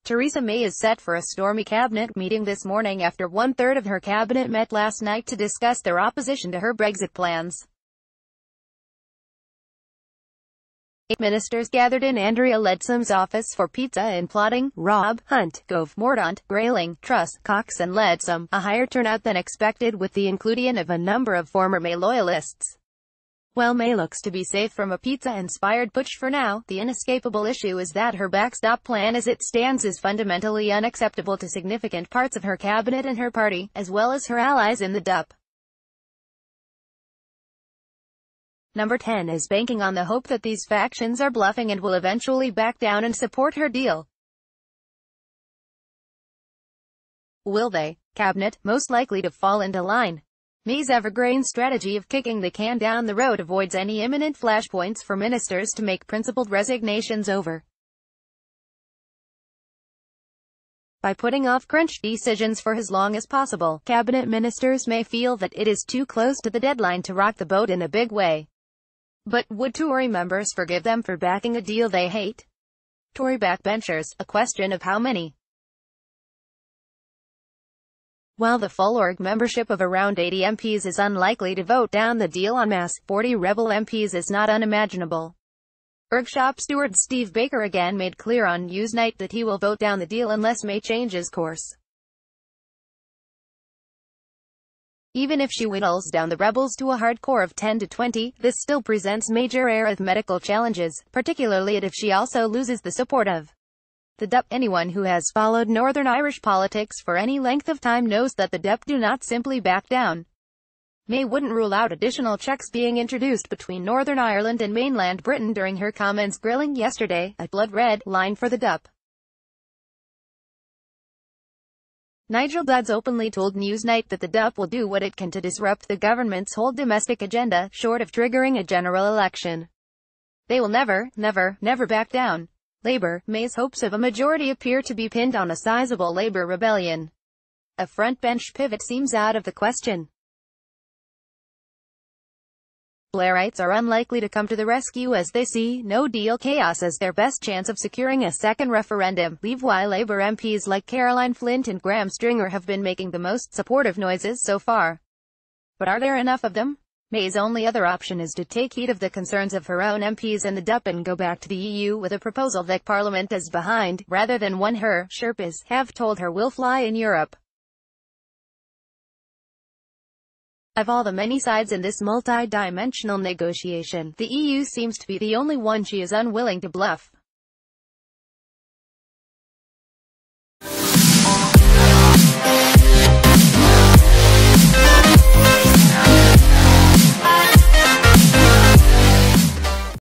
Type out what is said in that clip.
Theresa May is set for a stormy cabinet meeting this morning after one-third of her cabinet met last night to discuss their opposition to her Brexit plans. 8 ministers gathered in Andrea Leadsom's office for pizza and plotting. Raab, Hunt, Gove, Mordaunt, Grayling, Truss, Cox and Leadsom, a higher turnout than expected with the includion of a number of former May loyalists. While May looks to be safe from a pizza-inspired putsch for now, the inescapable issue is that her backstop plan as it stands is fundamentally unacceptable to significant parts of her cabinet and her party, as well as her allies in the DUP. Number 10 is banking on the hope that these factions are bluffing and will eventually back down and support her deal. Will they? Cabinet, most likely to fall into line. May's evergreen strategy of kicking the can down the road avoids any imminent flashpoints for ministers to make principled resignations over. By putting off crunch decisions for as long as possible, cabinet ministers may feel that it is too close to the deadline to rock the boat in a big way. But would Tory members forgive them for backing a deal they hate? Tory backbenchers, a question of how many. While the full org membership of around 80 MPs is unlikely to vote down the deal en masse, 40 rebel MPs is not unimaginable. Org shop steward Steve Baker again made clear on Newsnight that he will vote down the deal unless May changes course. Even if she whittles down the rebels to a hard core of 10 to 20, this still presents major arithmetical challenges, particularly if she also loses the support of the DUP. Anyone who has followed Northern Irish politics for any length of time knows that the DUP do not simply back down. May wouldn't rule out additional checks being introduced between Northern Ireland and mainland Britain during her comments grilling yesterday, a blood-red line for the DUP. Nigel Dodds openly told Newsnight that the DUP will do what it can to disrupt the government's whole domestic agenda, short of triggering a general election. They will never back down. Labour, May's hopes of a majority appear to be pinned on a sizable Labour rebellion. A frontbench pivot seems out of the question. Blairites are unlikely to come to the rescue as they see no-deal chaos as their best chance of securing a second referendum. Leave while Labour MPs like Caroline Flint and Graham Stringer have been making the most supportive noises so far. But are there enough of them? May's only other option is to take heed of the concerns of her own MPs and the DUP and go back to the EU with a proposal that Parliament is behind, rather than one her Sherpas have told her will fly in Europe. Of all the many sides in this multi-dimensional negotiation, the EU seems to be the only one she is unwilling to bluff.